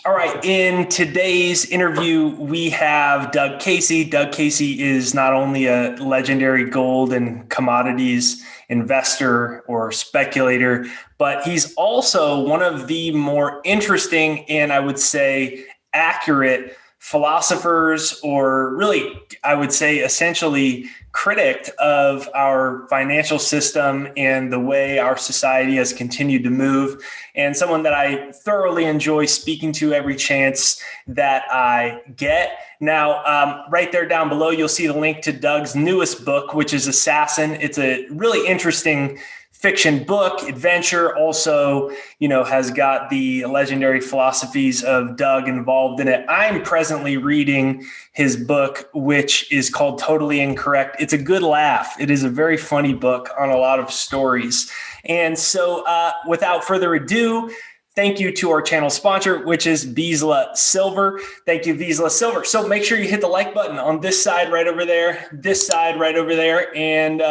All right. In today's interview, we have Doug Casey. Doug Casey is not only a legendary gold and commodities investor or speculator, but he's also one of the more interesting and I would say accurate philosophers, or really, I would say essentially critic of our financial system and the way our society has continued to move, and someone that I thoroughly enjoy speaking to every chance that I get. Now, right there down below, you'll see the link to Doug's newest book, which is Assassin. It's a really interesting fiction book, adventure, also, has got the legendary philosophies of Doug involved in it. I'm presently reading his book, which is called Totally Incorrect. It's a good laugh. It is a very funny book on a lot of stories. And so without further ado, thank you to our channel sponsor, which is Vizsla Silver. Thank you, Vizsla Silver. So make sure you hit the like button on this side right over there, this side right over there, and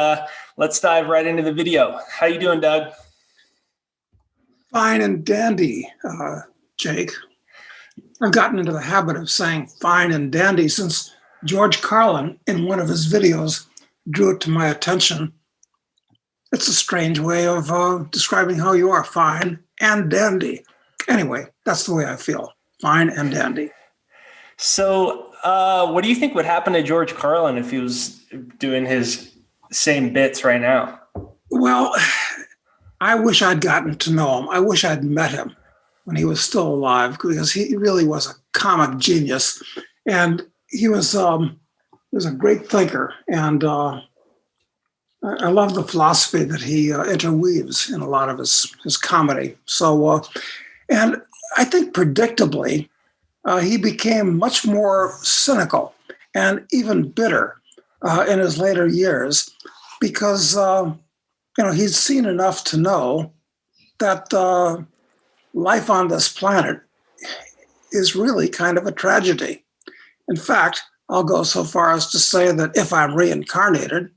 let's dive right into the video. How you doing, Doug? Fine and dandy, Jake. I've gotten into the habit of saying fine and dandy since George Carlin, in one of his videos, drew it to my attention. It's a strange way of describing how you are, fine and dandy. Anyway, that's the way I feel, fine and dandy. So what do you think would happen to George Carlin if he was doing his same bits right now? Well, I wish I'd gotten to know him. I wish I'd met him when he was still alive, because he really was a comic genius. And he was a great thinker. And I love the philosophy that he interweaves in a lot of his comedy. So, and I think predictably, he became much more cynical and even bitter in his later years, because he's seen enough to know that life on this planet is really kind of a tragedy. In fact, I'll go so far as to say that if I'm reincarnated,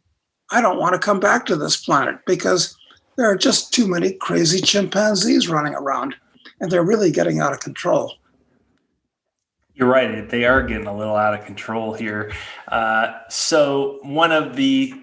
I don't want to come back to this planet, because there are just too many crazy chimpanzees running around, and they're really getting out of control. You're right. They are getting a little out of control here. So one of the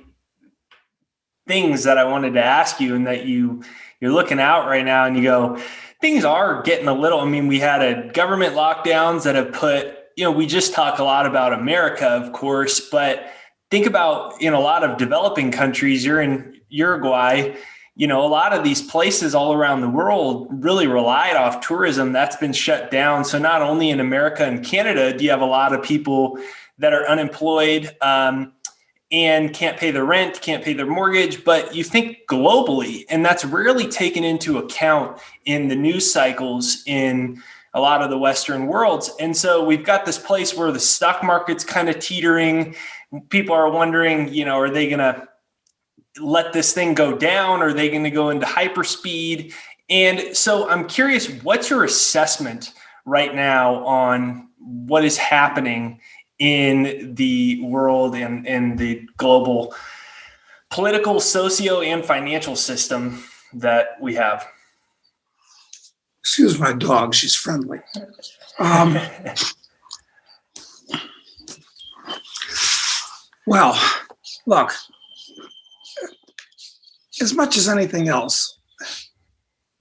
things that I wanted to ask you, and that you're looking out right now and you go, things are getting a little, we had a government lockdowns that have put, we just talk a lot about America, of course, but think about in a lot of developing countries. You're in Uruguay, a lot of these places all around the world really relied off tourism. That's been shut down. So not only in America and Canada do you have a lot of people that are unemployed and can't pay their rent, can't pay their mortgage, but you think globally, and that's rarely taken into account in the news cycles in a lot of the Western worlds. And so we've got this place where the stock market's kind of teetering. People are wondering, are they going to let this thing go down? Or are they going to go into hyperspeed? And so I'm curious, what's your assessment right now on what is happening in the world and the global political, socio, and financial system that we have? Excuse my dog, she's friendly. Well, look, as much as anything else,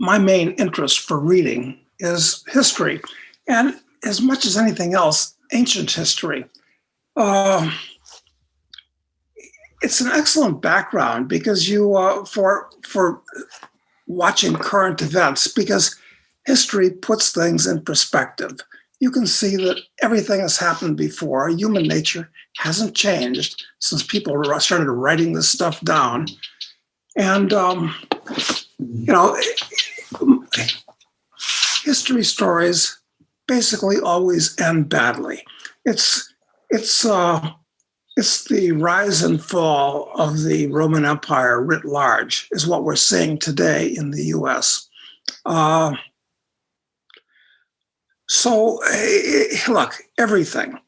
my main interest for reading is history. And as much as anything else, ancient history. It's an excellent background, because for watching current events, because history puts things in perspective. You can see that everything has happened before. Human nature hasn't changed since people started writing this stuff down. And, history stories basically always end badly. It's the rise and fall of the Roman Empire writ large is what we're seeing today in the US. So look, everything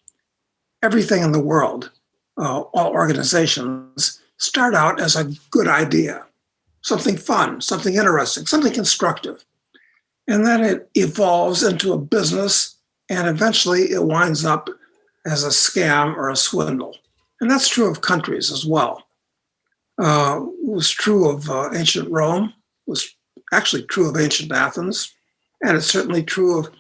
in the world, all organizations start out as a good idea, something fun, something interesting, something constructive. And then it evolves into a business and eventually it winds up as a scam or a swindle. And that's true of countries as well. It was true of ancient Rome, was actually true of ancient Athens, and it's certainly true of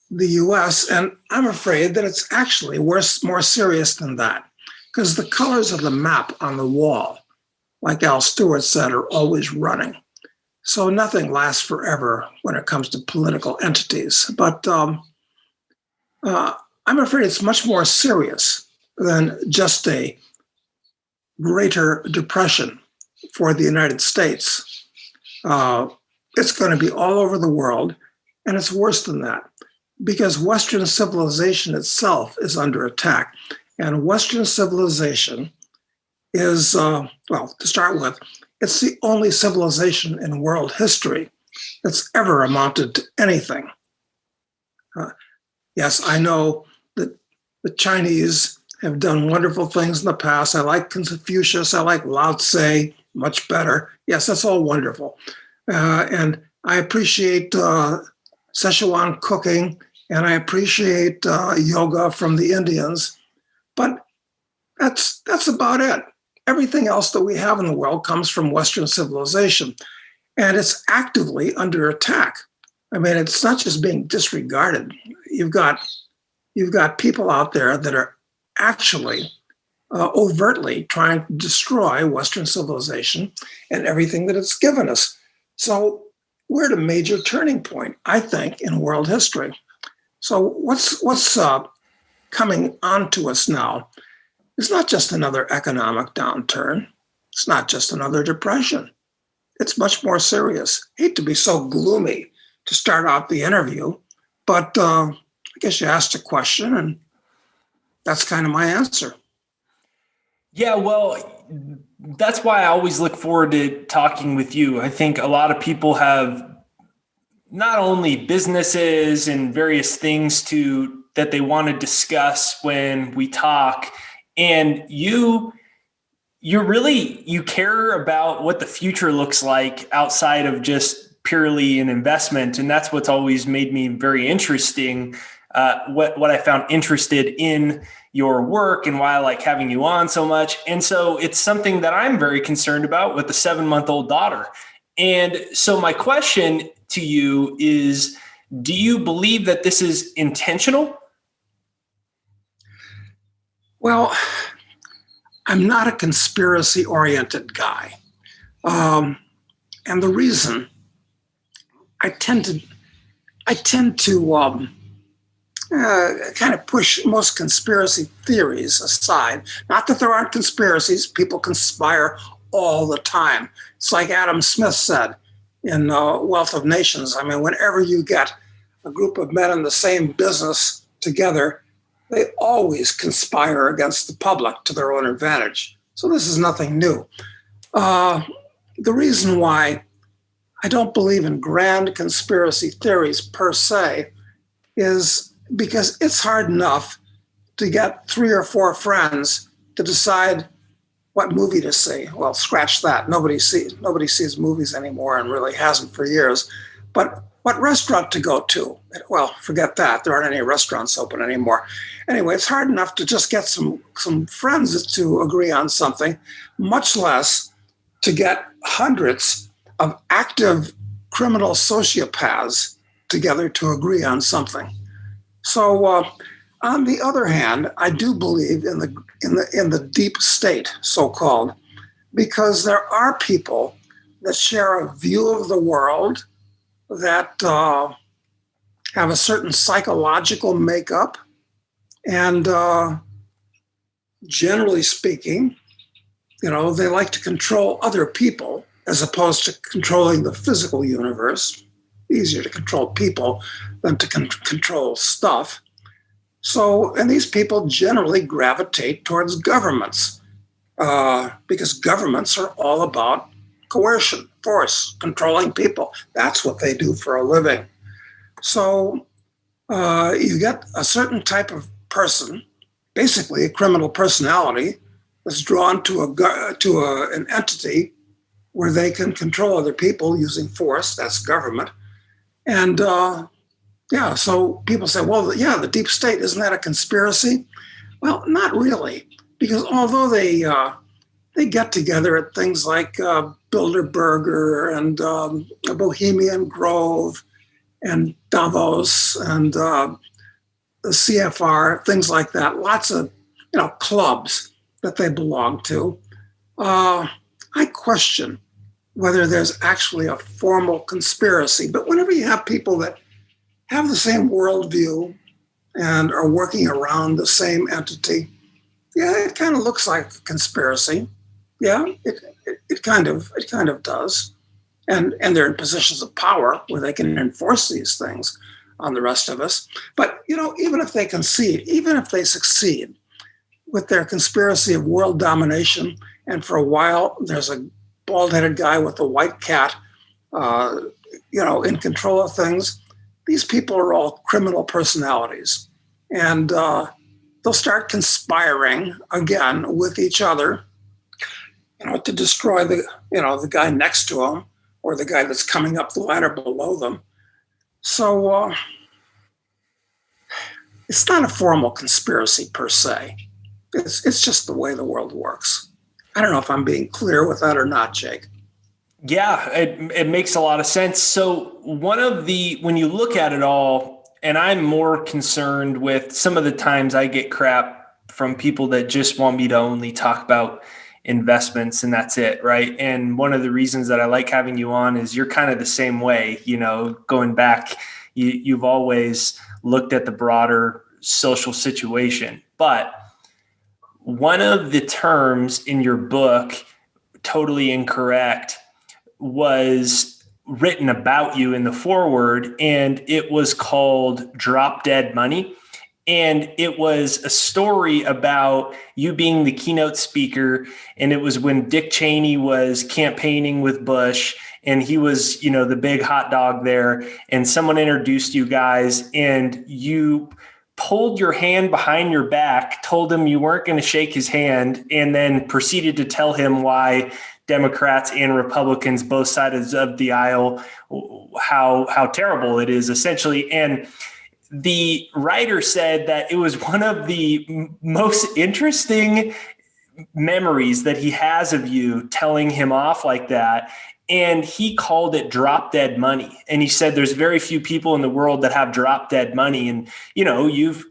the US. And I'm afraid that it's actually worse, more serious than that, because the colors of the map on the wall, like Al Stewart said, are always running. So nothing lasts forever when it comes to political entities. But I'm afraid it's much more serious than just a greater depression for the United States. It's going to be all over the world, and it's worse than that because Western civilization itself is under attack. And Western civilization is, well, to start with, it's the only civilization in world history that's ever amounted to anything. Yes, I know that the Chinese have done wonderful things in the past. I like Confucius. I like Lao Tse much better. Yes, that's all wonderful. And I appreciate Szechuan cooking, and I appreciate yoga from the Indians. But that's about it. Everything else that we have in the world comes from Western civilization, and it's actively under attack. I mean, it's not just being disregarded. You've got people out there that are actually overtly trying to destroy Western civilization and everything that it's given us. So we're at a major turning point, I think, in world history. So what's coming onto us now is not just another economic downturn. It's not just another depression. It's much more serious. I hate to be so gloomy to start out the interview, but I guess you asked a question, and that's kind of my answer. Yeah, well, that's why I always look forward to talking with you. I think a lot of people have not only businesses and various things that they want to discuss when we talk, and you care about what the future looks like outside of just purely an investment. And that's what's always made me very interesting. What I found interested in your work and why I like having you on so much. And so it's something that I'm very concerned about with a 7-month-old daughter. And so my question to you is, do you believe that this is intentional? Well, I'm not a conspiracy-oriented guy. And the reason I tend to kind of push most conspiracy theories aside. Not that there aren't conspiracies. People conspire all the time. It's like Adam Smith said in Wealth of Nations. I mean, whenever you get a group of men in the same business together, they always conspire against the public to their own advantage. So this is nothing new. The reason why I don't believe in grand conspiracy theories per se is because it's hard enough to get 3 or 4 friends to decide what movie to see. Well, scratch that. Nobody sees movies anymore and really hasn't for years. But what restaurant to go to? Well, forget that. There aren't any restaurants open anymore. Anyway, it's hard enough to just get some friends to agree on something, much less to get hundreds of active criminal sociopaths together to agree on something. So, on the other hand, I do believe in the deep state, so-called, because there are people that share a view of the world that have a certain psychological makeup, and generally speaking, they like to control other people as opposed to controlling the physical universe. Easier to control people than to control stuff. So, and these people generally gravitate towards governments because governments are all about coercion, force, controlling people. That's what they do for a living. So you get a certain type of person, basically a criminal personality, that's drawn to an entity where they can control other people using force. That's government. And Yeah. So people say, well, yeah, the deep state, isn't that a conspiracy? Well, not really, because although they get together at things like Bilderberger and Bohemian Grove and Davos and the CFR, things like that. Lots of clubs that they belong to. I question whether there's actually a formal conspiracy. But whenever you have people that have the same worldview and are working around the same entity, yeah, it kind of looks like a conspiracy. Yeah, it kind of does. And they're in positions of power where they can enforce these things on the rest of us. But even if they concede, even if they succeed with their conspiracy of world domination, and for a while there's a bald-headed guy with a white cat, uh, in control of things. These people are all criminal personalities, and they'll start conspiring again with each other, to destroy the guy next to them or the guy that's coming up the ladder below them. So it's not a formal conspiracy per se. It's just the way the world works. I don't know if I'm being clear with that or not, Jake. Yeah, it makes a lot of sense. So when you look at it all, and I'm more concerned with some of the times I get crap from people that just want me to only talk about investments and that's it, right? And one of the reasons that I like having you on is you're kind of the same way, going back, you've always looked at the broader social situation. But one of the terms in your book, Totally Incorrect, was written about you in the foreword, and it was called Drop Dead Money. And it was a story about you being the keynote speaker. And it was when Dick Cheney was campaigning with Bush, and he was, the big hot dog there. And someone introduced you guys, and you pulled your hand behind your back, told him you weren't going to shake his hand, and then proceeded to tell him why Democrats and Republicans, both sides of the aisle, how terrible it is, essentially. And the writer said that it was one of the most interesting memories that he has of you telling him off like that. And he called it drop dead money. And he said there's very few people in the world that have drop dead money. And you've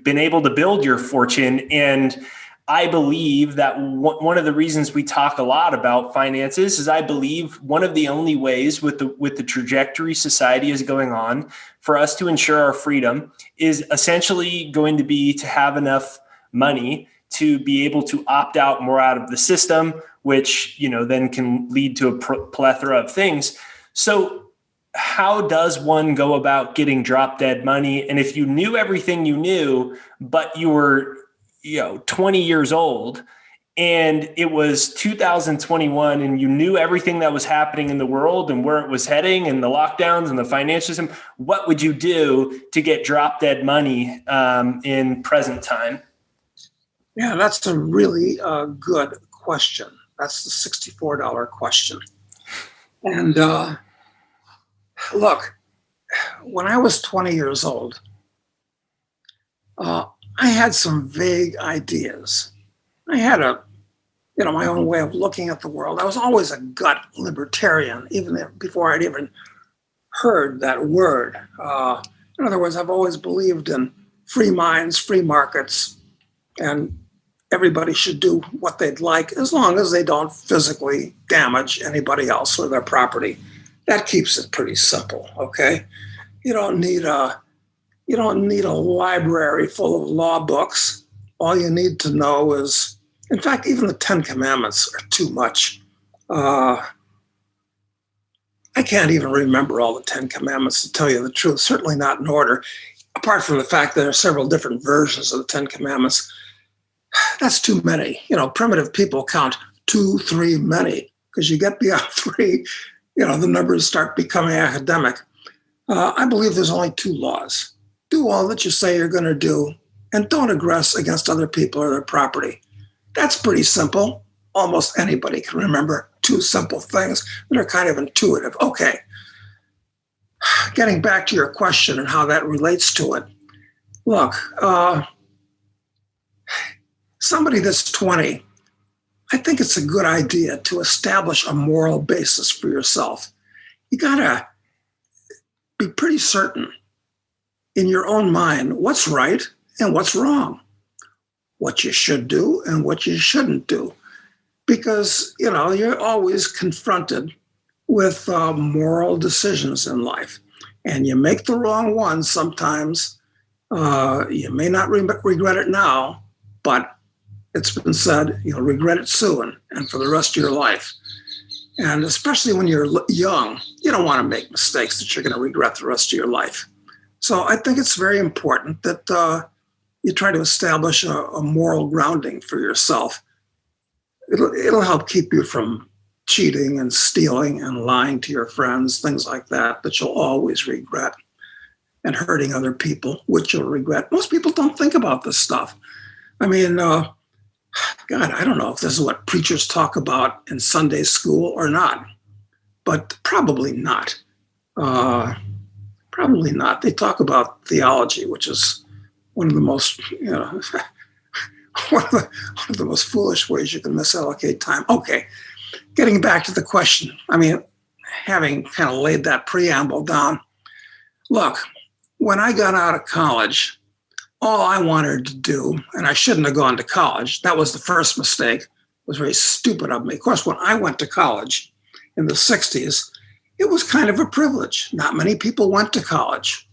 been able to build your fortune. And I believe that one of the reasons we talk a lot about finances is I believe one of the only ways with the trajectory society is going on for us to ensure our freedom is essentially going to be to have enough money to be able to opt out more out of the system, which then can lead to a plethora of things. So how does one go about getting drop dead money? And if you knew everything you knew, but you were 20 years old and it was 2021 and you knew everything that was happening in the world and where it was heading and the lockdowns and the financial system, what would you do to get drop dead money in present time? Yeah, that's a really good question. That's the $64 question. And look, when I was 20 years old, I had some vague ideas. I had my own way of looking at the world. I was always a gut libertarian, even before I'd even heard that word. In other words, I've always believed in free minds, free markets, and everybody should do what they'd like as long as they don't physically damage anybody else or their property. That keeps it pretty simple, okay? You don't need a library full of law books. All you need to know is, in fact, even the 10 Commandments are too much. I can't even remember all the 10 Commandments, to tell you the truth, certainly not in order, apart from the fact that there are several different versions of the 10 Commandments. That's too many. Primitive people count 2, 3, many, because you get beyond 3, the numbers start becoming academic. I believe there's only 2 laws. Do all that you say you're going to do, and don't aggress against other people or their property. That's pretty simple. Almost anybody can remember 2 simple things that are kind of intuitive. Okay. getting back to your question and how that relates to it. Look, somebody that's 20, I think it's a good idea to establish a moral basis for yourself. You got to be pretty certain in your own mind what's right and what's wrong, what you should do and what you shouldn't do. Because, you're always confronted with moral decisions in life. And you make the wrong one sometimes. You may not regret it now, but it's been said you'll regret it soon and for the rest of your life. And especially when you're young, you don't want to make mistakes that you're going to regret the rest of your life. So I think it's very important that you try to establish a moral grounding for yourself. It'll help keep you from cheating and stealing and lying to your friends, things like that you'll always regret, and hurting other people, which you'll regret. Most people don't think about this stuff. I mean, God, I don't know if this is what preachers talk about in Sunday school or not, but probably not. Probably not. They talk about theology, which is one of the most, one of the most foolish ways you can misallocate time. Okay, getting back to the question. I mean, having kind of laid that preamble down, look, when I got out of college, all I wanted to do, and I shouldn't have gone to college. That was the first mistake. It was very stupid of me. Of course, when I went to college in the 60s, it was kind of a privilege. Not many people went to college.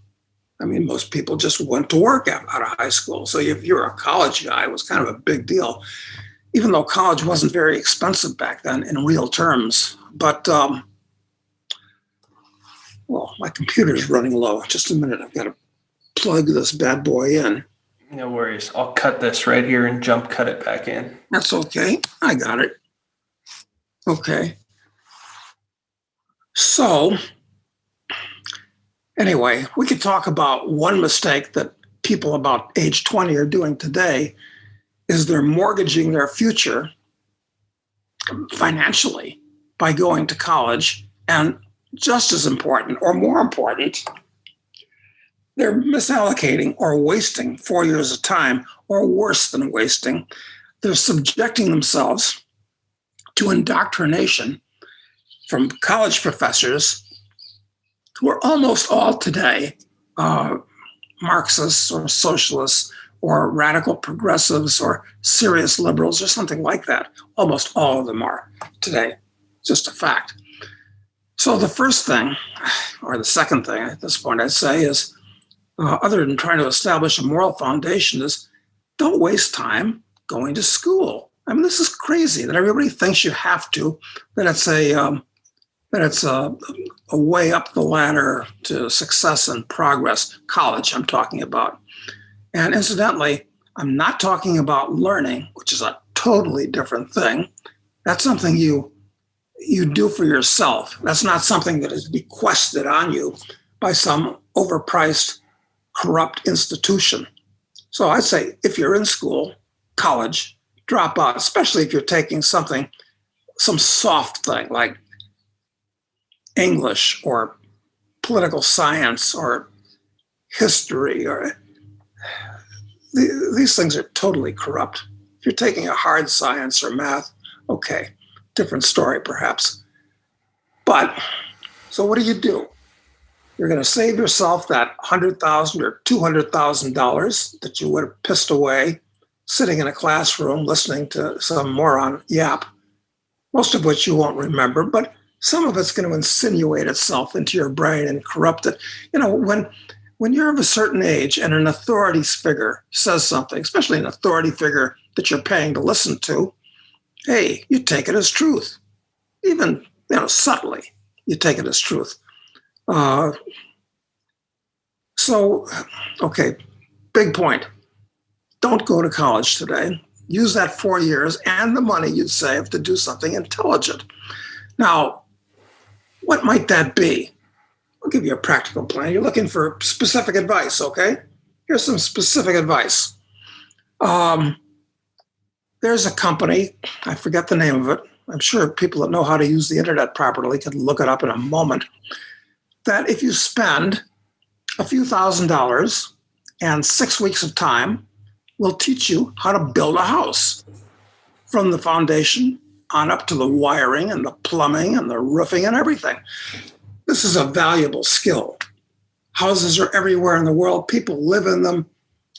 I mean, most people just went to work out of high school. So if you're a college guy, it was kind of a big deal, even though college wasn't very expensive back then in real terms. But, well, my computer is running low. Just a minute. I've got to plug this bad boy in. No worries. I'll cut this right here and jump cut it back in. That's okay. I got it. Okay. So, anyway, we could talk about one mistake that people about age 20 are doing today is they're mortgaging their future financially by going to college. And just as important or more important, they're misallocating or wasting 4 years of time, or worse than wasting. They're subjecting themselves to indoctrination from college professors who are almost all today Marxists or socialists or radical progressives or serious liberals or something like that. Almost all of them are today. Just a fact. So the first thing, or the second thing at this point I'd say is, other than trying to establish a moral foundation, is don't waste time going to school. I mean, this is crazy that everybody thinks you have to, that it's a way up the ladder to success and progress. College, I'm talking about. And incidentally, I'm not talking about learning, which is a totally different thing. That's something you do for yourself. That's not something that is bequested on you by some overpriced, corrupt institution. So I'd say if you're in school, college, drop out, especially if you're taking some soft thing like English or political science or history, or these things are totally corrupt. If you're taking a hard science or math, okay, different story perhaps. But, so what do? You're going to save yourself that $100,000 or $200,000 that you would have pissed away sitting in a classroom listening to some moron yap, most of which you won't remember, but some of it's going to insinuate itself into your brain and corrupt it. When you're of a certain age and an authority figure says something, especially an authority figure that you're paying to listen to, hey, you take it as truth. Even, subtly, you take it as truth. Okay, big point. Don't go to college today. Use that 4 years and the money you'd save to do something intelligent. Now, what might that be? I'll give you a practical plan. You're looking for specific advice, okay? Here's some specific advice. There's a company, I forget the name of it. I'm sure people that know how to use the internet properly can look it up in a moment. that if you spend a few $1,000s and 6 weeks of time, will teach you how to build a house from the foundation on up to the wiring and the plumbing and the roofing and everything. This is a valuable skill. Houses are everywhere in the world. People live in them.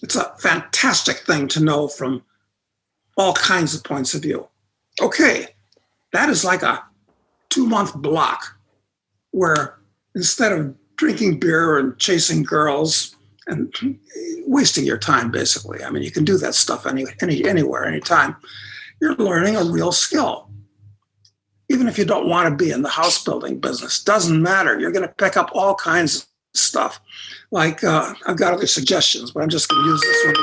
It's a fantastic thing to know from all kinds of points of view. Okay, that is like a 2-month block where instead of drinking beer and chasing girls and wasting your time, basically. I mean, you can do that stuff anywhere, anytime. You're learning a real skill. Even if you don't want to be in the house building business, doesn't matter. You're going to pick up all kinds of stuff. Like, I've got other suggestions, but I'm just going to use this one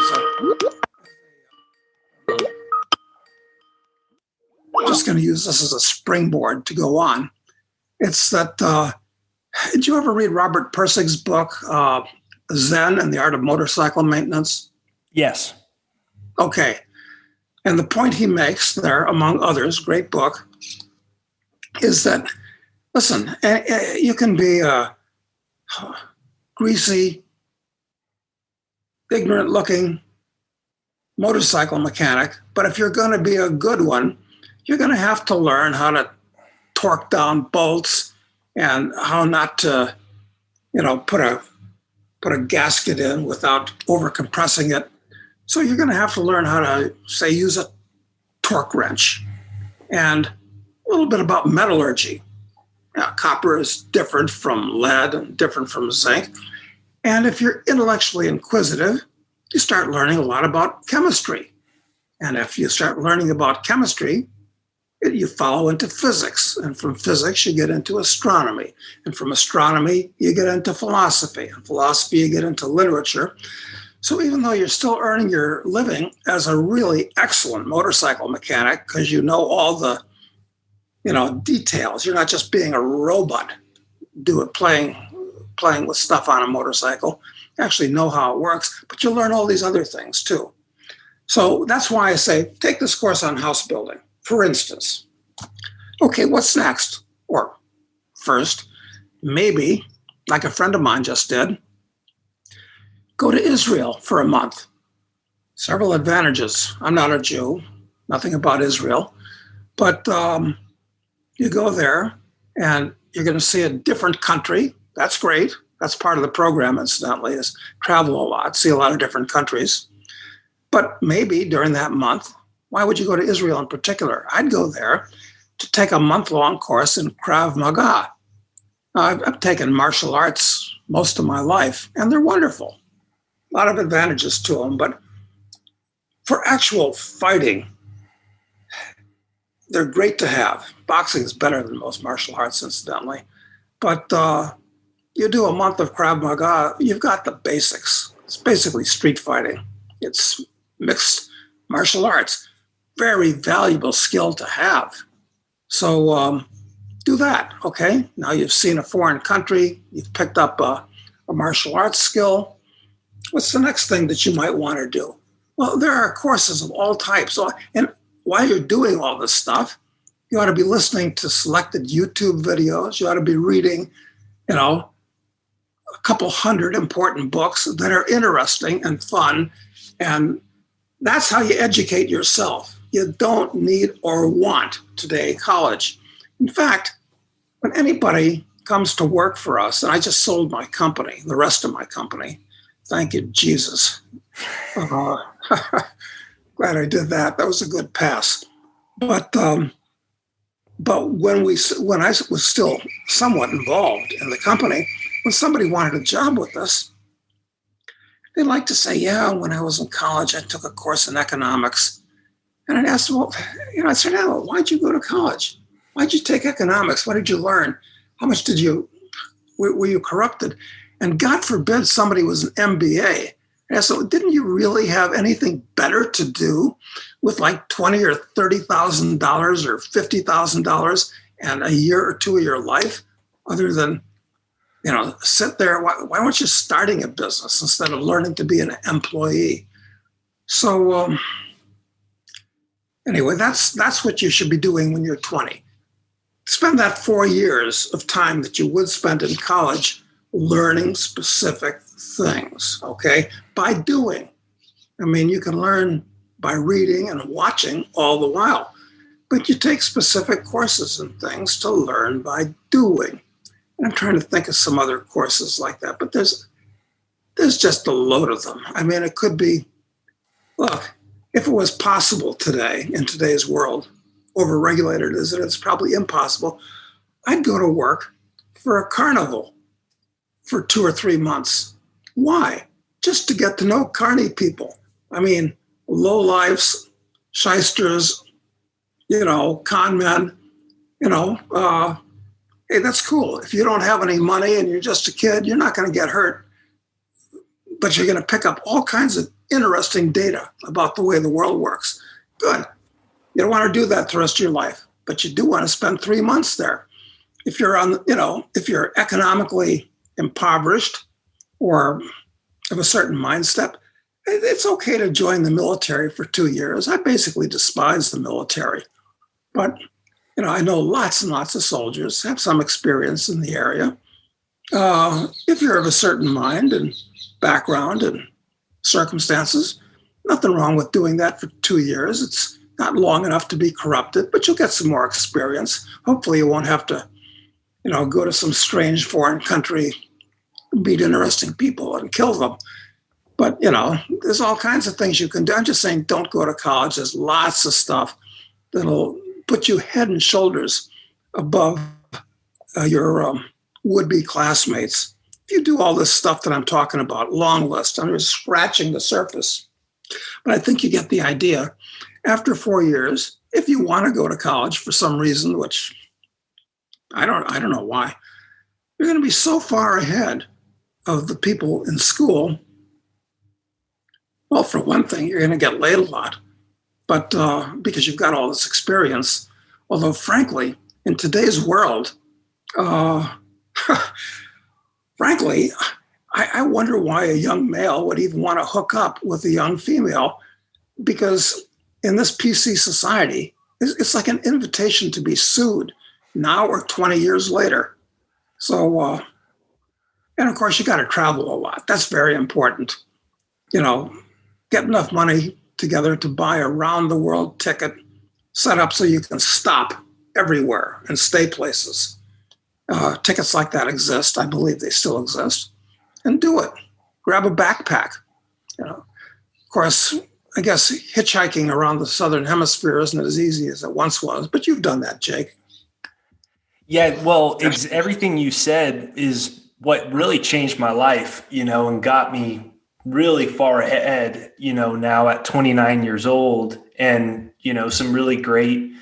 as a springboard to go on. It's that, did you ever read Robert Pirsig's book, Zen and the Art of Motorcycle Maintenance? Yes. Okay. And the point he makes there, among others, great book, is that, listen, you can be a greasy, ignorant-looking motorcycle mechanic, but if you're going to be a good one, you're going to have to learn how to torque down bolts and how not to, put a gasket in without over-compressing it. So you're going to have to learn how to, say, use a torque wrench and a little bit about metallurgy. Now, copper is different from lead and different from zinc. And if you're intellectually inquisitive, you start learning a lot about chemistry. And if you start learning about chemistry, you follow into physics. And from physics, you get into astronomy. And from astronomy, you get into philosophy. And philosophy, you get into literature. So even though you're still earning your living as a really excellent motorcycle mechanic, because you know all the details, you're not just being a robot playing with stuff on a motorcycle. You actually know how it works, but you learn all these other things too. So that's why I say, take this course on house building, for instance. Okay, what's next? Or first, maybe, like a friend of mine just did, go to Israel for a month. Several advantages. I'm not a Jew, nothing about Israel, but you go there and you're going to see a different country. That's great. That's part of the program, incidentally, is travel a lot, see a lot of different countries. But maybe during that month, why would you go to Israel in particular? I'd go there to take a month-long course in Krav Maga. I've taken martial arts most of my life, and they're wonderful. A lot of advantages to them, but for actual fighting, they're great to have. Boxing is better than most martial arts, incidentally. But you do a month of Krav Maga, you've got the basics. It's basically street fighting. It's mixed martial arts. Very valuable skill to have. So do that, okay? Now you've seen a foreign country, you've picked up a martial arts skill. What's the next thing that you might want to do? Well, there are courses of all types. And while you're doing all this stuff, you ought to be listening to selected YouTube videos. You ought to be reading, a couple hundred important books that are interesting and fun. And that's how you educate yourself. You don't need or want today college. In fact, when anybody comes to work for us, and I just sold my company, the rest of my company, thank you, Jesus. Glad I did that. That was a good pass. But when I was still somewhat involved in the company, when somebody wanted a job with us, they'd like to say, yeah, when I was in college, I took a course in economics. And I'd ask, well, I said, no, why'd you go to college? Why'd you take economics? What did you learn? How much were you corrupted? And God forbid somebody was an MBA. And so didn't you really have anything better to do with like $20,000 or $30,000 or $50,000 and a year or two of your life other than, sit there? Why weren't you starting a business instead of learning to be an employee? So anyway, that's what you should be doing when you're 20. spend that 4 years of time that you would spend in college learning specific things, okay? By doing. I mean, you can learn by reading and watching all the while, but you take specific courses and things to learn by doing. And I'm trying to think of some other courses like that, but there's just a load of them. I mean, it could be, look, if it was possible today, in today's world, overregulated as it is, probably impossible, I'd go to work for a carnival for 2 or 3 months. Why? Just to get to know carny people. I mean, lowlifes, shysters, con men, hey, that's cool. If you don't have any money and you're just a kid, you're not going to get hurt, but you're going to pick up all kinds of interesting data about the way the world works. Good. You don't want to do that the rest of your life, but you do want to spend 3 months there. If you're if you're economically impoverished or of a certain mindset, it's okay to join the military for 2 years. I basically despise the military, but I know lots and lots of soldiers, have some experience in the area. If you're of a certain mind and background and circumstances, nothing wrong with doing that for 2 years. It's not long enough to be corrupted, but you'll get some more experience. Hopefully you won't have to, go to some strange foreign country, meet interesting people and kill them. But, there's all kinds of things you can do. I'm just saying, don't go to college. There's lots of stuff that'll put you head and shoulders above your would-be classmates. If you do all this stuff that I'm talking about, long list, I'm just scratching the surface. But I think you get the idea. After 4 years, if you want to go to college for some reason, which I don't know why, you're going to be so far ahead of the people in school. Well, for one thing, you're going to get laid a lot, but because you've got all this experience. Although, frankly, in today's world, frankly, I wonder why a young male would even want to hook up with a young female, because in this PC society, it's like an invitation to be sued now or 20 years later. So, and of course, you got to travel a lot. That's very important. Get enough money together to buy a round the world ticket set up so you can stop everywhere and stay places. Tickets like that exist. I believe they still exist. And do it. Grab a backpack. Of course, I guess hitchhiking around the Southern Hemisphere isn't as easy as it once was, but you've done that, Jake. Yeah, well, everything you said is what really changed my life, and got me really far ahead, now at 29 years old, and, some really great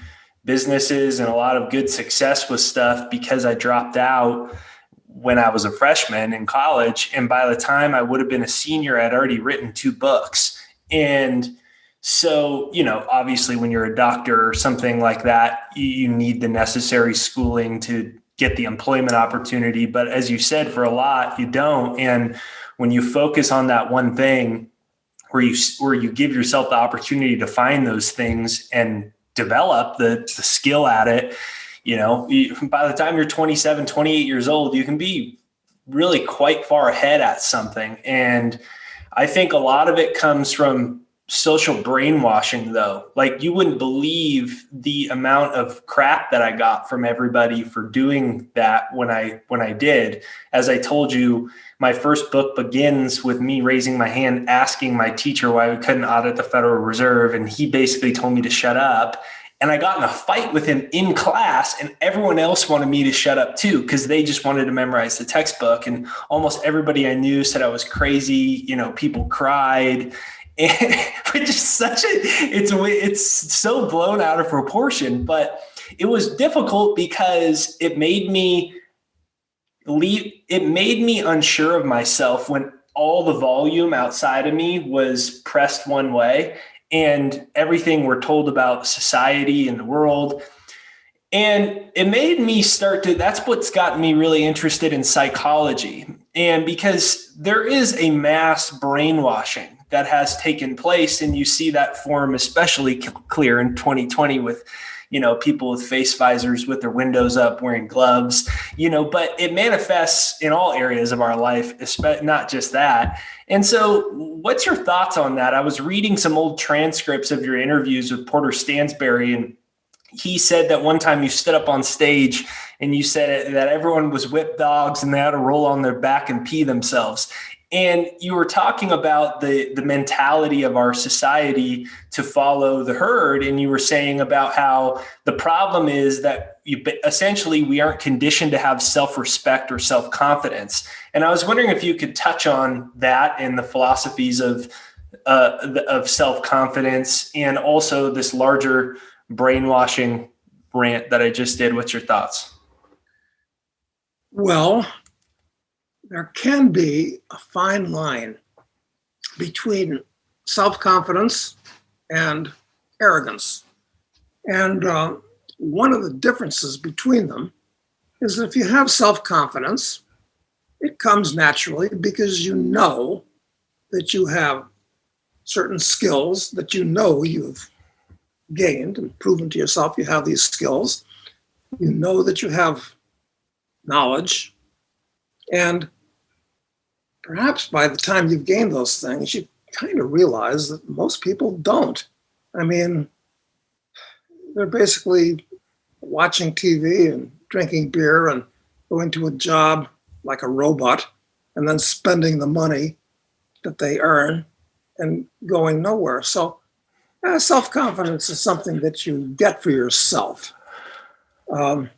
businesses and a lot of good success with stuff because I dropped out when I was a freshman in college. And by the time I would have been a senior, I'd already written 2 books. And so, obviously when you're a doctor or something like that, you need the necessary schooling to get the employment opportunity. But as you said, for a lot, you don't. And when you focus on that one thing where you give yourself the opportunity to find those things and develop the skill at it, by the time you're 27, 28 years old, you can be really quite far ahead at something. And I think a lot of it comes from social brainwashing, though. Like, you wouldn't believe the amount of crap that I got from everybody for doing that when I did. As I told you, my first book begins with me raising my hand, asking my teacher why we couldn't audit the Federal Reserve. And he basically told me to shut up. And I got in a fight with him in class, and everyone else wanted me to shut up too, because they just wanted to memorize the textbook. And almost everybody I knew said I was crazy. People cried. And it's it's so blown out of proportion, but it was difficult because it made me unsure of myself when all the volume outside of me was pressed one way and everything we're told about society and the world. And it made me that's what's gotten me really interested in psychology. And because there is a mass brainwashing that has taken place, and you see that form especially clear in 2020 with, people with face visors with their windows up, wearing gloves, but it manifests in all areas of our life, not just that. And so what's your thoughts on that? I was reading some old transcripts of your interviews with Porter Stansberry, and he said that one time you stood up on stage and you said that everyone was whipped dogs and they had to roll on their back and pee themselves. And you were talking about the mentality of our society to follow the herd. And you were saying about how the problem is that essentially we aren't conditioned to have self-respect or self-confidence. And I was wondering if you could touch on that and the philosophies of self-confidence and also this larger brainwashing rant that I just did. What's your thoughts? Well, there can be a fine line between self-confidence and arrogance. And one of the differences between them is that if you have self-confidence, it comes naturally because you know that you have certain skills that you've gained and proven to yourself you have these skills. You know that you have knowledge, and perhaps by the time you've gained those things, you kind of realize that most people don't. I mean, they're basically watching TV and drinking beer and going to a job like a robot and then spending the money that they earn and going nowhere. So self-confidence is something that you get for yourself. Of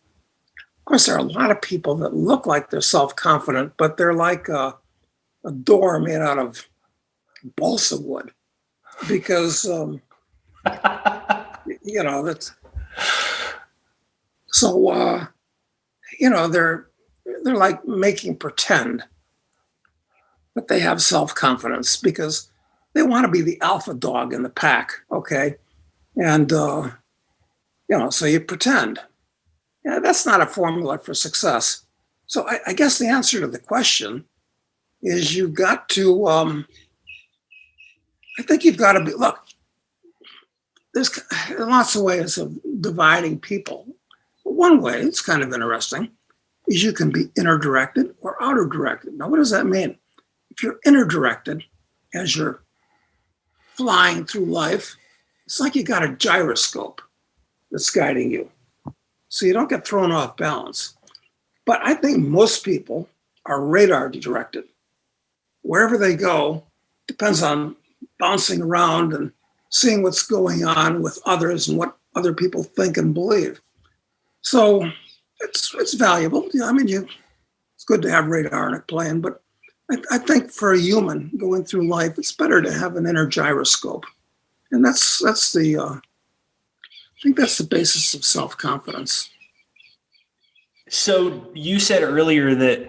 course, there are a lot of people that look like they're self-confident, but they're like a door made out of balsa wood because, that's so, they're like making pretend that they have self-confidence because they want to be the alpha dog in the pack. Okay. And, so you pretend. Yeah, that's not a formula for success. So I guess the answer to the question is you've got to, I think you've got to be, look, there's lots of ways of dividing people. One way, it's kind of interesting, is you can be inner directed or outer directed. Now, what does that mean? If you're inner directed, as you're flying through life, it's like you got a gyroscope that's guiding you, so you don't get thrown off balance. But I think most people are radar directed. Wherever they go, depends on bouncing around and seeing what's going on with others and what other people think and believe. So it's valuable. I mean, it's good to have radar in it playing, but I think for a human going through life, it's better to have an inner gyroscope. And I think that's the basis of self-confidence. So you said earlier that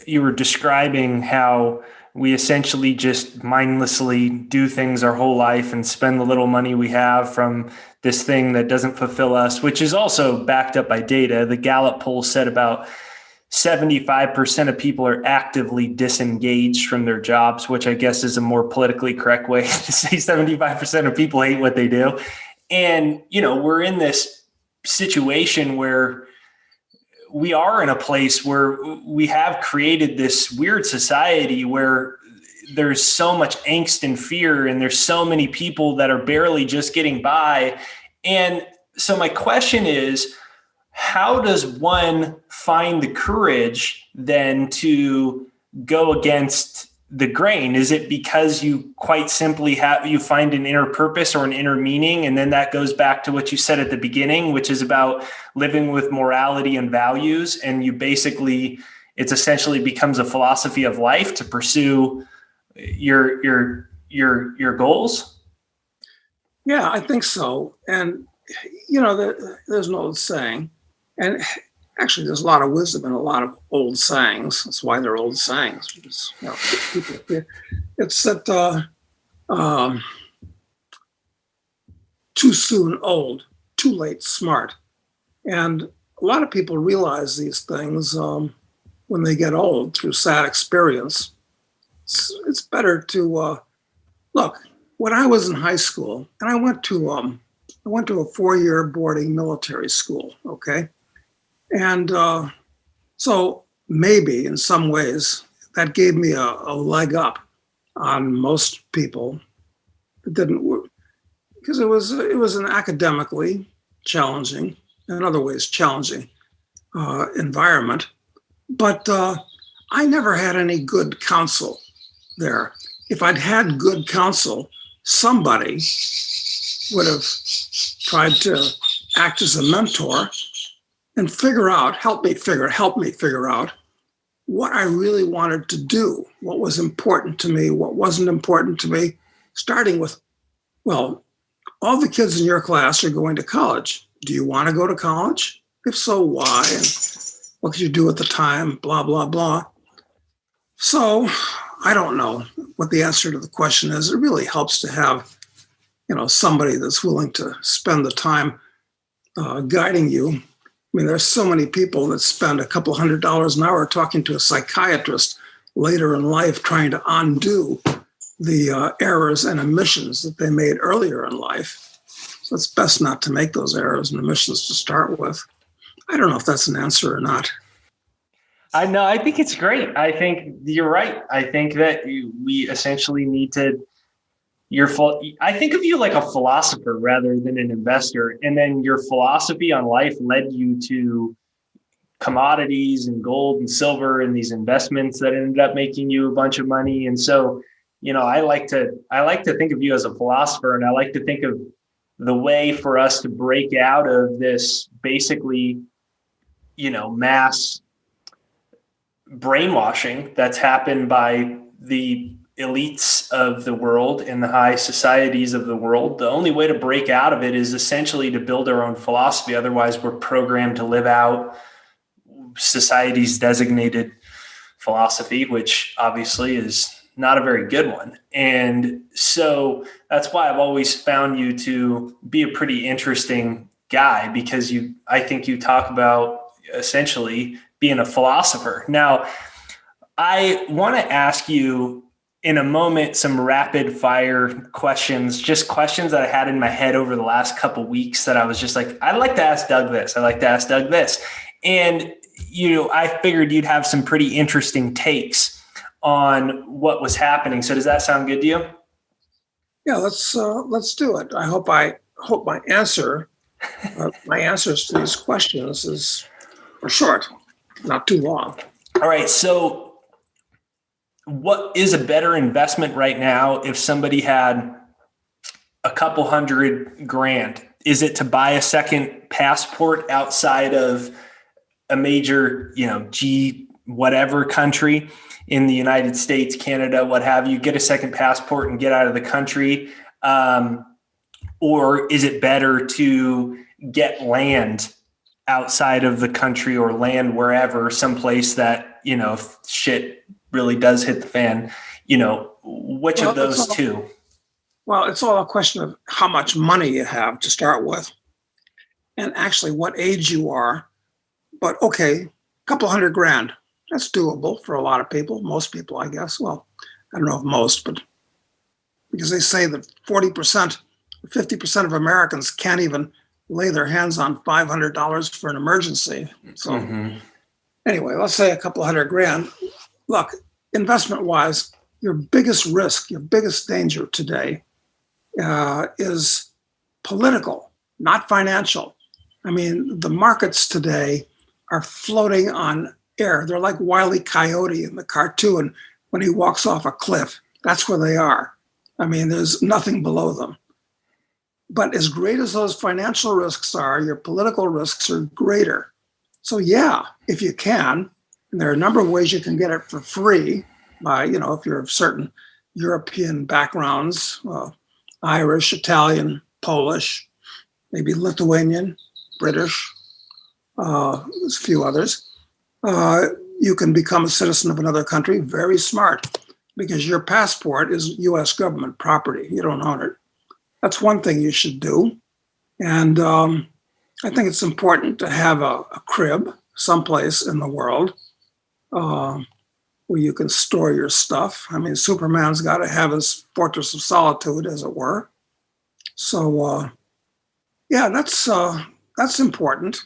you were describing how we essentially just mindlessly do things our whole life and spend the little money we have from this thing that doesn't fulfill us, which is also backed up by data. The Gallup poll said about 75% of people are actively disengaged from their jobs, which I guess is a more politically correct way to say 75% of people hate what they do. And, we're in this situation where we are in a place where we have created this weird society where there's so much angst and fear, and there's so many people that are barely just getting by. And so my question is, how does one find the courage then to go against the grain? Is it because you quite simply you find an inner purpose or an inner meaning? And then that goes back to what you said at the beginning, which is about living with morality and values. And it's essentially becomes a philosophy of life to pursue your goals. Yeah, I think so. And, there's an old saying, and actually there's a lot of wisdom in a lot of old sayings. That's why they're old sayings. Because, it's that too soon old, too late smart. And a lot of people realize these things when they get old through sad experience. It's better to look. When I was in high school, and I went to I went to a 4-year boarding military school. Okay, and so maybe in some ways that gave me a leg up on most people that didn't work because it was an academically challenging, in other ways challenging environment. But I never had any good counsel there. If I'd had good counsel, somebody would have tried to act as a mentor and help me figure out what I really wanted to do, what was important to me, what wasn't important to me, starting with, well, all the kids in your class are going to college. Do you want to go to college? If so, why? And what could you do at the time? Blah, blah, blah. So I don't know what the answer to the question is. It really helps to have, somebody that's willing to spend the time guiding you. I mean, there's so many people that spend a couple $100 an hour talking to a psychiatrist later in life trying to undo the errors and omissions that they made earlier in life. So it's best not to make those errors and omissions to start with. I don't know if that's an answer or not. I know. I think it's great. I think you're right. I think that we essentially need to. I think of you like a philosopher rather than an investor, and then your philosophy on life led you to commodities and gold and silver and these investments that ended up making you a bunch of money. And so, I like to think of you as a philosopher, and I like to think of the way for us to break out of this basically, mass brainwashing that's happened by the elites of the world and the high societies of the world. The only way to break out of it is essentially to build our own philosophy. Otherwise, we're programmed to live out society's designated philosophy, which obviously is not a very good one. And so that's why I've always found you to be a pretty interesting guy, because I think you talk about essentially being a philosopher. Now, I want to ask you in a moment some rapid fire questions, just questions that I had in my head over the last couple of weeks that I was just like, I'd like to ask Doug this. I'd like to ask Doug this. And, I figured you'd have some pretty interesting takes on what was happening. So does that sound good to you? Yeah, let's do it. I hope my answers to these questions are short, not too long. All right. So what is a better investment right now if somebody had a couple $100,000? Is it to buy a second passport outside of a major, G whatever country in the United States, Canada, what have you, get a second passport and get out of the country? Or is it better to get land outside of the country or land wherever, someplace that, if shit really does hit the fan, which of those two? Well, it's all a question of how much money you have to start with and actually what age you are. But okay, a couple $100,000, that's doable for a lot of people, most people, I guess. Well, I don't know if most, but because they say that 40%, 50% of Americans can't even lay their hands on $500 for an emergency. So anyway, let's say a couple $100,000. Look, investment wise, your biggest risk, your biggest danger today is political, not financial. I mean, the markets today are floating on air. They're like Wile E. Coyote in the cartoon when he walks off a cliff. That's where they are. I mean, there's nothing below them. But as great as those financial risks are, your political risks are greater. So yeah, if you can, and there are a number of ways you can get it for free by, if you're of certain European backgrounds, Irish, Italian, Polish, maybe Lithuanian, British, there's a few others. You can become a citizen of another country, very smart, because your passport is US government property. You don't own it. That's one thing you should do. And I think it's important to have a crib someplace in the world where you can store your stuff. I mean, Superman's got to have his fortress of solitude, as it were. So Yeah, that's important.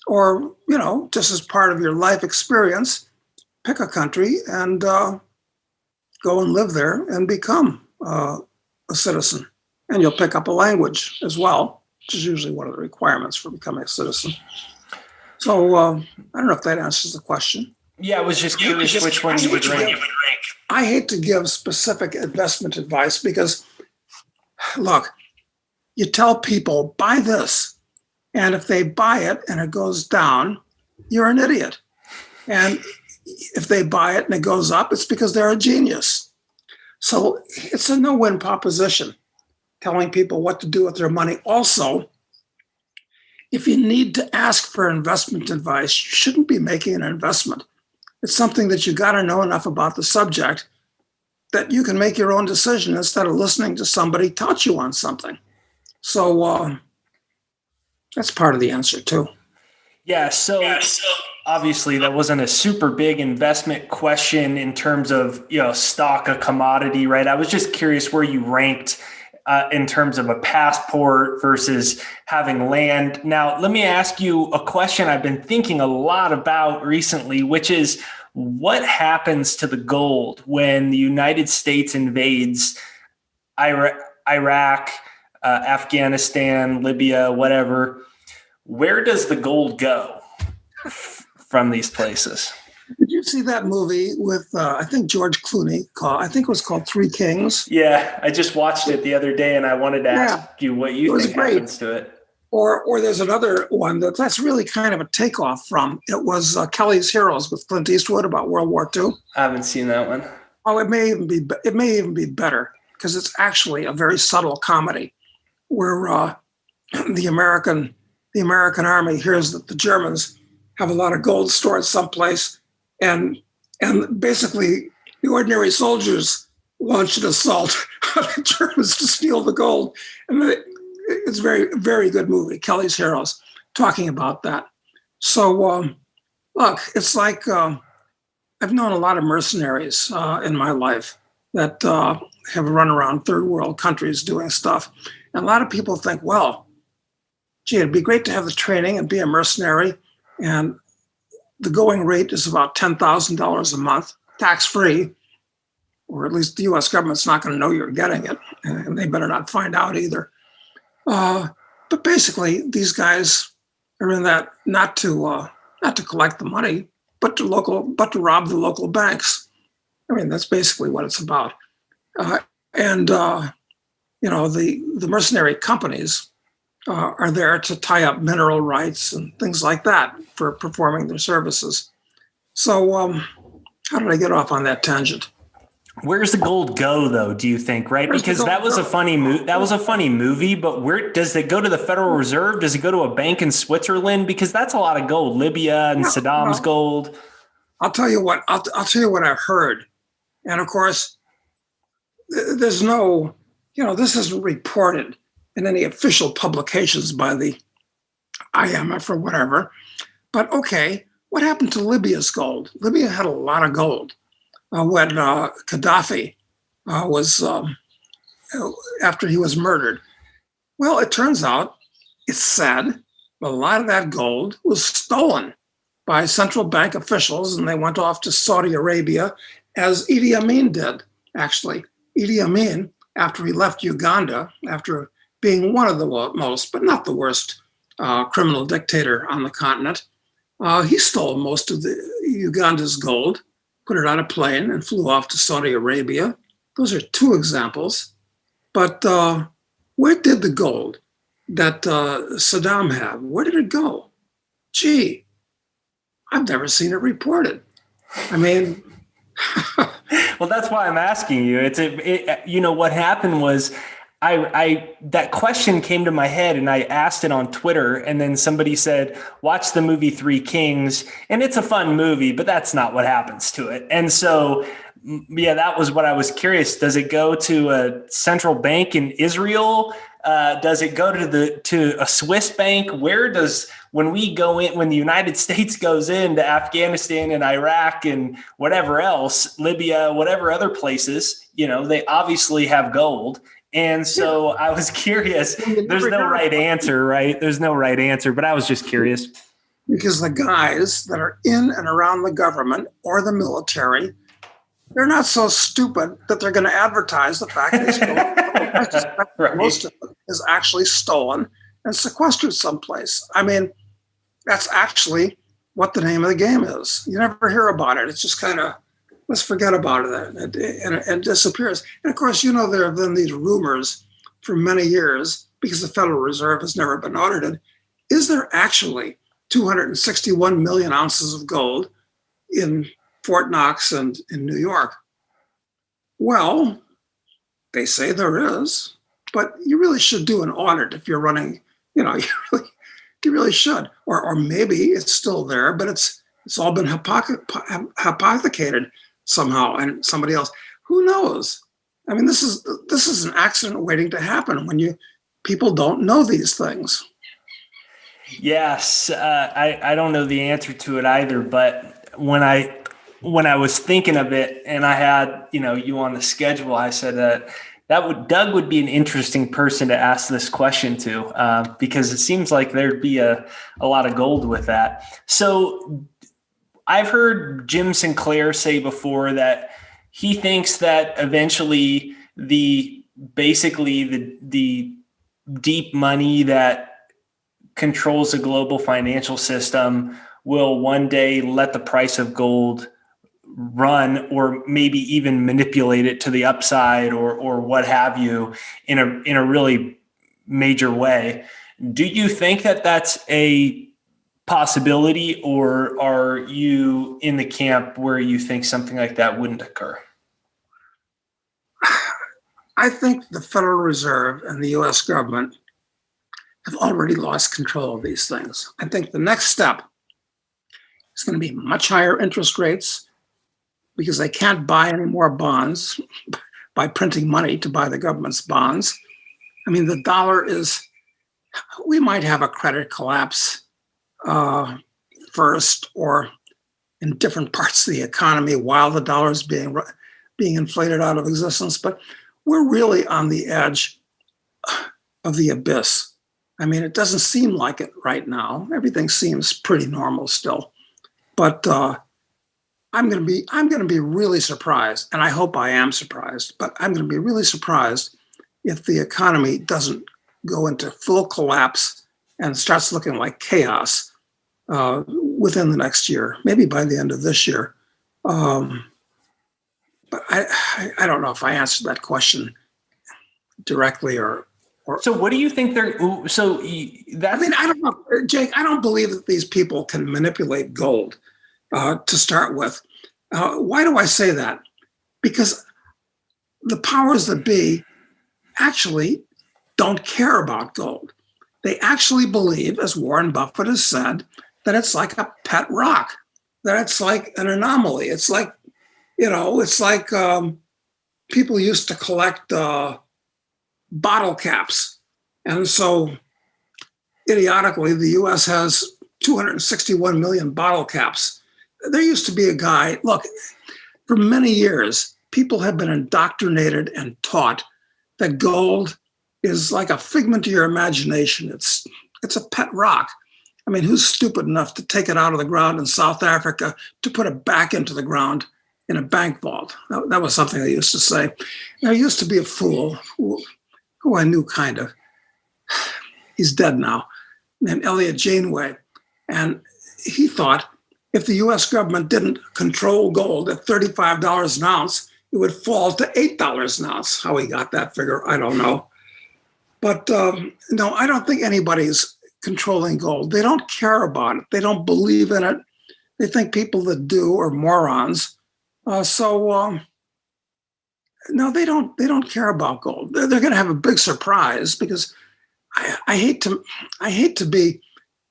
Or, just as part of your life experience, pick a country and go and live there and become a citizen. And you'll pick up a language as well, which is usually one of the requirements for becoming a citizen. So I don't know if that answers the question. Yeah, I was just curious which one you would rank. I hate to give specific investment advice because, look, you tell people, buy this. And if they buy it and it goes down, you're an idiot. And if they buy it and it goes up, it's because they're a genius. So it's a no-win proposition, telling people what to do with their money. Also, if you need to ask for investment advice, you shouldn't be making an investment. It's something that you got to know enough about the subject that you can make your own decision instead of listening to somebody touch you on something. So that's part of the answer too. Yeah. So obviously that wasn't a super big investment question in terms of, stock, a commodity, right? I was just curious where you ranked in terms of a passport versus having land. Now, let me ask you a question I've been thinking a lot about recently, which is what happens to the gold when the United States invades Iraq, Afghanistan, Libya, whatever? Where does the gold go from these places? Did you see that movie with, I think, George Clooney? I think it was called Three Kings. Yeah, I just watched it the other day, and I wanted to ask you what you think happens to it. Or there's another one that's really kind of a takeoff from. It was Kelly's Heroes with Clint Eastwood about World War II. I haven't seen that one. Oh, it may even be better because it's actually a very subtle comedy where the American army hears that the Germans have a lot of gold stored someplace, and basically the ordinary soldiers launch an assault on the Germans to steal the gold. And it's a very, very good movie, Kelly's Heroes, talking about that. So look, it's like I've known a lot of mercenaries in my life that have run around third world countries doing stuff. And a lot of people think, well, gee, it'd be great to have the training and be a mercenary. And the going rate is about $10,000 a month, tax-free, or at least the US government's not going to know you're getting it. And they better not find out either. But basically, these guys are in that not to collect the money, but to rob the local banks. I mean, that's basically what it's about. The mercenary companies are there to tie up mineral rights and things like that for performing their services. So, how did I get off on that tangent? Where's the gold go, though? Do you think, right? Because that was a funny movie. But where does it go? To the Federal Reserve? Does it go to a bank in Switzerland? Because that's a lot of gold. Libya and Saddam's gold. I'll tell you what. I'll tell you what I've heard, and of course, there's no, this isn't reported in any official publications by the IMF or whatever. But okay, what happened to Libya's gold? Libya had a lot of gold. When Gaddafi was, after he was murdered. Well, it turns out, it's sad, but a lot of that gold was stolen by central bank officials, and they went off to Saudi Arabia, as Idi Amin did, actually. Idi Amin, after he left Uganda, after being one of the most, but not the worst, criminal dictator on the continent, he stole most of the Uganda's gold, put it on a plane, and flew off to Saudi Arabia. Those are two examples. But where did the gold that Saddam had, where did it go? Gee, I've never seen it reported. I mean... Well, that's why I'm asking you. What happened was that question came to my head and I asked it on Twitter, and then somebody said, watch the movie Three Kings. And it's a fun movie, but that's not what happens to it. And so, yeah, that was what I was curious. Does it go to a central bank in Israel? Does it go to a Swiss bank? When the United States goes into Afghanistan and Iraq and whatever else, Libya, whatever other places, they obviously have gold. And so I was curious. You There's never no hear right about it answer, right? There's no right answer, but I was just curious. because the guys that are in and around the government or the military, they're not so stupid that they're going to advertise the fact they stole gold. I suspect most Right. of it is actually stolen and sequestered someplace. I mean, that's actually what the name of the game is. You never hear about it. It's just kind of, let's forget about it, and it disappears. And of course, there have been these rumors for many years because the Federal Reserve has never been audited. Is there actually 261 million ounces of gold in Fort Knox and in New York? Well, they say there is, but you really should do an audit if you're running, you really should. Or maybe it's still there, but it's all been hypothecated somehow and somebody else. Who knows? I mean, this is an accident waiting to happen when people don't know these things. Yes, I don't know the answer to it either, but when I was thinking of it and I had you on the schedule, I said Doug would be an interesting person to ask this question to, because it seems like there'd be a lot of gold with that. So I've heard Jim Sinclair say before that he thinks that eventually the deep money that controls the global financial system will one day let the price of gold run, or maybe even manipulate it to the upside, or what have you, in a really major way. Do you think that that's a possibility, or are you in the camp where you think something like that wouldn't occur? I think the Federal Reserve and the US government have already lost control of these things. I think the next step is going to be much higher interest rates because they can't buy any more bonds by printing money to buy the government's bonds. I mean, the dollar we might have a credit collapse first, or in different parts of the economy while the dollar is being inflated out of existence. But we're really on the edge of the abyss. I mean, it doesn't seem like it right now. Everything seems pretty normal still. But I'm going to be really surprised, and I hope I am surprised, but I'm going to be really surprised if the economy doesn't go into full collapse and starts looking like chaos within the next year, maybe by the end of this year. But I don't know if I answered that question directly or. So what do you think they're? So that's. I mean, I don't know, Jake. I don't believe that these people can manipulate gold to start with. Why do I say that? Because the powers that be actually don't care about gold. They actually believe, as Warren Buffett has said, that it's like a pet rock, that it's like an anomaly. It's like, it's like people used to collect bottle caps. And so idiotically, the US has 261 million bottle caps. There used to be a guy, look, for many years, people have been indoctrinated and taught that gold is like a figment of your imagination. It's a pet rock. I mean, who's stupid enough to take it out of the ground in South Africa to put it back into the ground in a bank vault? That was something they used to say. There used to be a fool who I knew kind of. He's dead now, named Elliot Janeway. And he thought if the US government didn't control gold at $35 an ounce, it would fall to $8 an ounce. How he got that figure, I don't know. But no, I don't think anybody's controlling gold. They don't care about it. They don't believe in it. They think people that do are morons. No, they don't care about gold. They're going to have a big surprise because I hate to be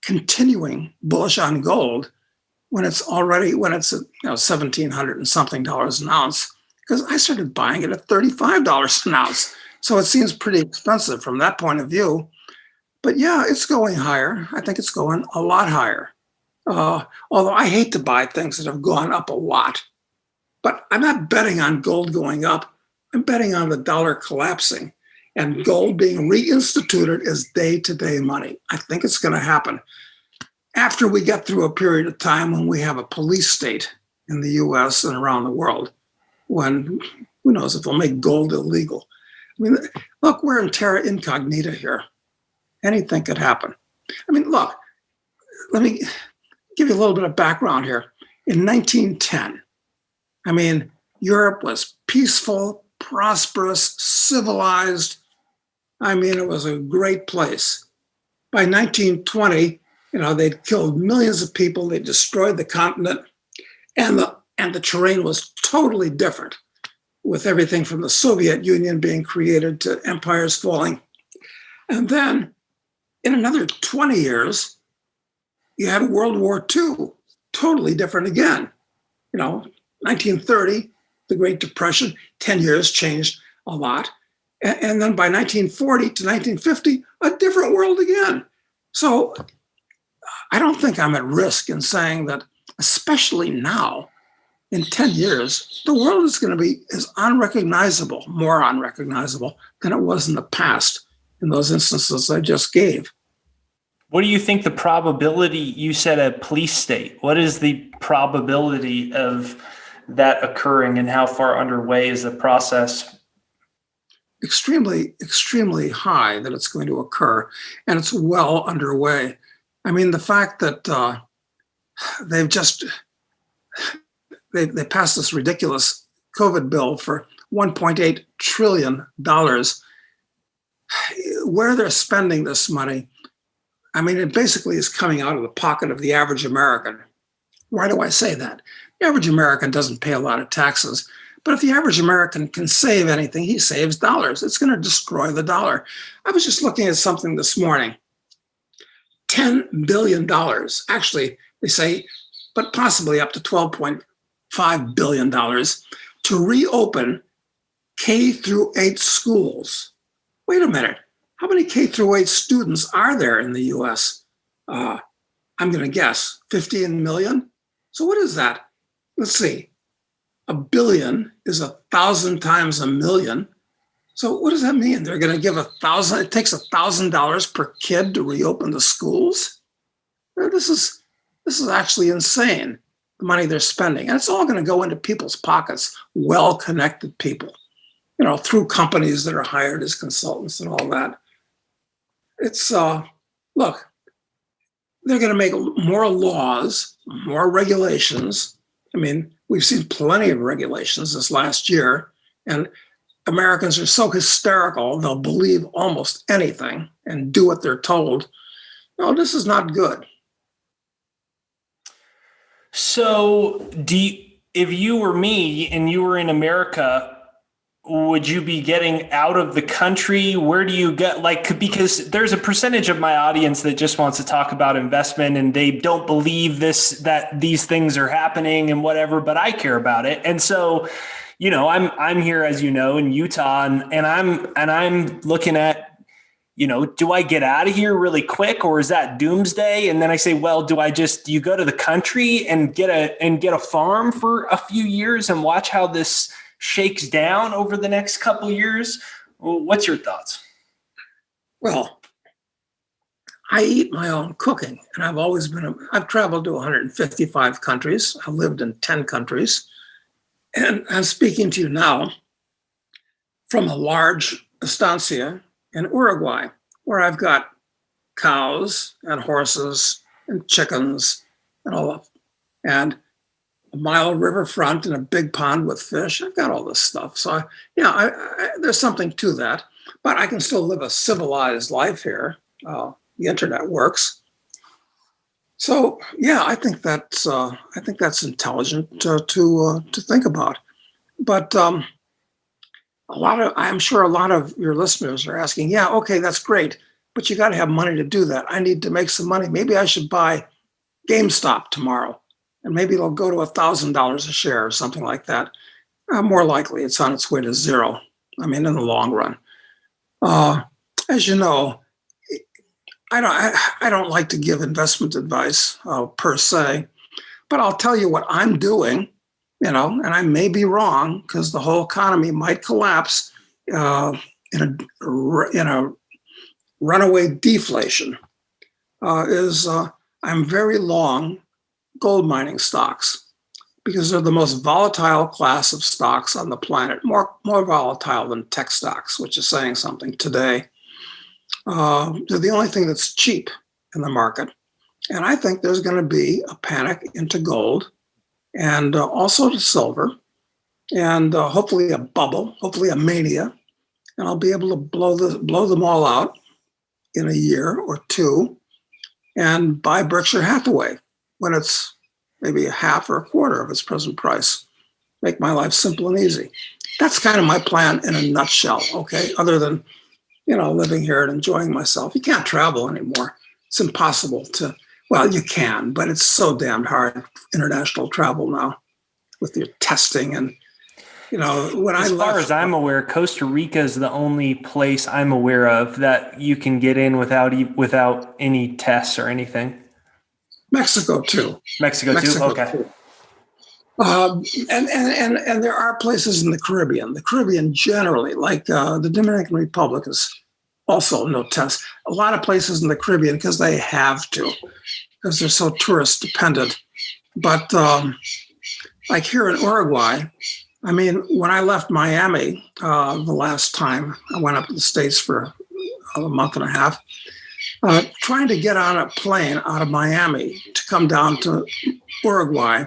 continuing bullish on gold when it's at $1,700 and something dollars an ounce, because I started buying it at $35 an ounce. So it seems pretty expensive from that point of view. But yeah, it's going higher. I think it's going a lot higher. Although I hate to buy things that have gone up a lot. But I'm not betting on gold going up. I'm betting on the dollar collapsing. and gold being reinstituted as day-to-day money. I think it's going to happen after we get through a period of time when we have a police state in the US and around the world, when who knows if they'll make gold illegal. I mean, look, we're in terra incognita here. Anything could happen. I mean, look, let me give you a little bit of background here. In 1910, I mean, Europe was peaceful, prosperous, civilized. I mean, it was a great place. By 1920, they'd killed millions of people. They destroyed the continent, and the terrain was totally different, with everything from the Soviet Union being created to empires falling. And then in another 20 years, you had World War II, totally different again. 1930, the Great Depression, 10 years changed a lot. And then by 1940 to 1950, a different world again. So I don't think I'm at risk in saying that, especially now, in 10 years, the world is going to be as unrecognizable, more unrecognizable than it was in the past in those instances I just gave. What do you think the probability, you said a police state, what is the probability of that occurring, and how far underway is the process? Extremely, extremely high that it's going to occur, and it's well underway. I mean, the fact that they passed this ridiculous COVID bill for $1.8 trillion. Where they're spending this money, I mean, it basically is coming out of the pocket of the average American. Why do I say that? The average American doesn't pay a lot of taxes, but if the average American can save anything, he saves dollars. It's going to destroy the dollar. I was just looking at something this morning. $10 billion, actually, they say, but possibly up to $12.5 billion to reopen K through 8 schools. Wait a minute. How many K through 8 students are there in the US? I'm going to guess 15 million. So what is that? Let's see. A billion is 1,000 times a million. So what does that mean? They're going to give 1,000. It takes $1,000 per kid to reopen the schools. This is actually insane, the money they're spending, and it's all going to go into people's pockets, well-connected people, through companies that are hired as consultants and all that. It's look, they're going to make more laws, more regulations. I mean, we've seen plenty of regulations this last year, and Americans are so hysterical, they'll believe almost anything and do what they're told. No, this is not good. So if you were me and you were in America, would you be getting out of the country? Where do you get, because there's a percentage of my audience that just wants to talk about investment and they don't believe that these things are happening and whatever, but I care about it. And so, I'm here, as you know, in Utah, and I'm looking at, do I get out of here really quick, or is that doomsday? And then I say, well, do you go to the country and get a farm for a few years and watch how this shakes down over the next couple of years? What's your thoughts? Well, I eat my own cooking, and I've traveled to 155 countries. I've lived in 10 countries. And I'm speaking to you now from a large estancia in Uruguay, where I've got cows and horses and chickens and all of, and a mile of riverfront and a big pond with fish. I've got all this stuff. So there's something to that, but I can still live a civilized life here. The internet works. So yeah, I think that's intelligent to think about. But I'm sure a lot of your listeners are asking, yeah, okay, that's great, but you got to have money to do that. I need to make some money. Maybe I should buy GameStop tomorrow, and maybe it'll go to $1,000 a share or something like that. More likely, it's on its way to zero. I mean, in the long run. As you know, I don't like to give investment advice per se, but I'll tell you what I'm doing, and I may be wrong because the whole economy might collapse in a runaway deflation is I'm very long gold mining stocks because they're the most volatile class of stocks on the planet, more volatile than tech stocks, which is saying something today. They're the only thing that's cheap in the market. And I think there's going to be a panic into gold and also to silver and hopefully a bubble, hopefully a mania. And I'll be able to blow them all out in a year or two and buy Berkshire Hathaway when it's maybe a half or a quarter of its present price. Make my life simple and easy. That's kind of my plan in a nutshell, okay? Other than, living here and enjoying myself. You can't travel anymore. It's impossible to, well, you can, but it's so damned hard, international travel now with your testing and, when as I left. Far as I'm aware, Costa Rica is the only place I'm aware of that you can get in without any tests or anything. Mexico too. Mexico too? Okay. Too. And there are places in the Caribbean. The Caribbean generally, like the Dominican Republic, is also no test. A lot of places in the Caribbean because they have to, because they're so tourist dependent. But like here in Uruguay, I mean, when I left Miami the last time, I went up to the States for a month and a half, trying to get on a plane out of Miami to come down to Uruguay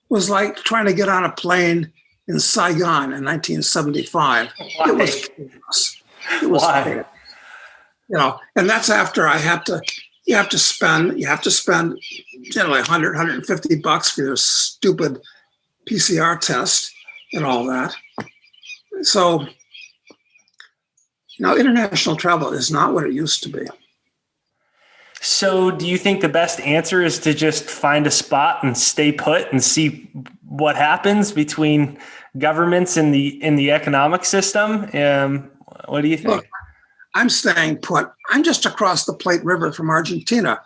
was like trying to get on a plane in Saigon in 1975. Why? It was chaos. It was Why? chaos. And that's after you have to spend generally $150 for your stupid PCR test and all that. So now international travel is not what it used to be. So do you think the best answer is to just find a spot and stay put and see what happens between governments in the economic system? What do you think? Look, I'm staying put. I'm just across the Plate River from Argentina.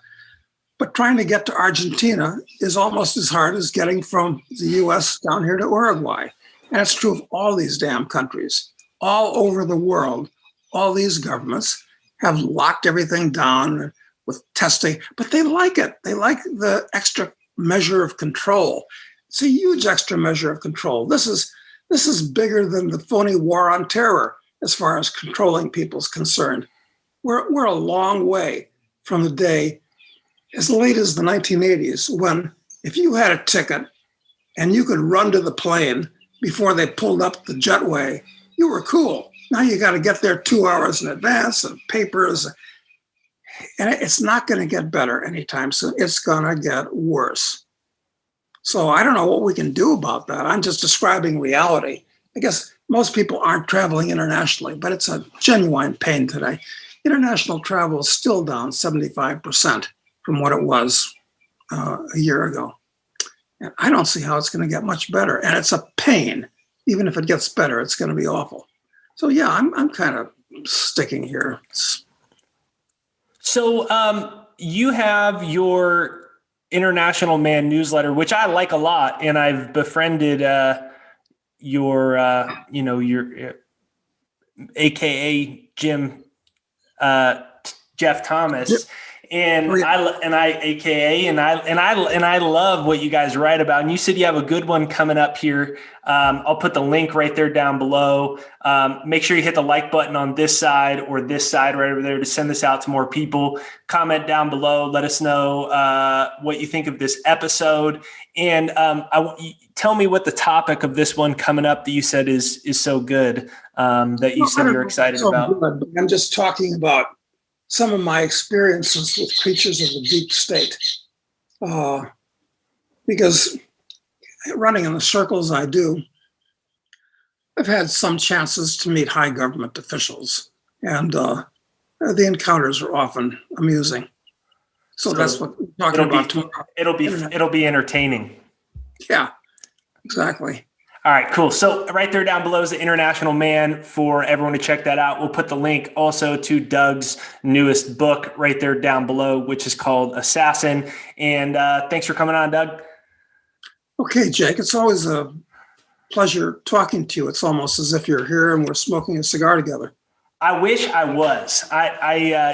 But trying to get to Argentina is almost as hard as getting from the US down here to Uruguay. And it's true of all these damn countries. All over the world, all these governments have locked everything down with testing, but they like it. They like the extra measure of control. It's a huge extra measure of control. This is bigger than the phony war on terror as far as controlling people's concerned. We're a long way from the day as late as the 1980s when if you had a ticket and you could run to the plane before they pulled up the jetway, you were cool. Now you got to get there 2 hours in advance and papers. And it's not going to get better anytime soon. It's going to get worse. So I don't know what we can do about that. I'm just describing reality. I guess most people aren't traveling internationally, but it's a genuine pain today. International travel is still down 75% from what it was a year ago. And I don't see how it's going to get much better. And it's a pain. Even if it gets better, it's going to be awful. So yeah, I'm kind of sticking here. So you have your International Man newsletter, which I like a lot, and I've befriended your AKA Jim Jeff Thomas. Yep. And I love what you guys write about. And you said you have a good one coming up here. I'll put the link right there down below. Make sure you hit the like button on this side or this side right over there to send this out to more people. Comment down below. Let us know what you think of this episode. And tell me what the topic of this one coming up that you said is so good that you said you're excited about. Good, I'm just talking about some of my experiences with creatures of the deep state. Because running in the circles I do, I've had some chances to meet high government officials, and the encounters are often amusing. So that's what we're talking about. It'll be entertaining. Yeah, exactly. All right, cool. So right there down below is the International Man for everyone to check that out. We'll put the link also to Doug's newest book right there down below, which is called Assassin. And thanks for coming on, Doug. Okay, Jake, it's always a pleasure talking to you. It's almost as if you're here and we're smoking a cigar together. I wish I was.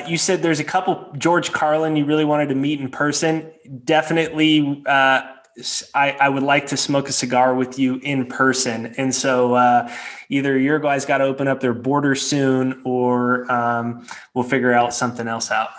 You said there's a couple. George Carlin, you really wanted to meet in person. Definitely, I would like to smoke a cigar with you in person. And so either your guys got to open up their border soon, or we'll figure out something else out.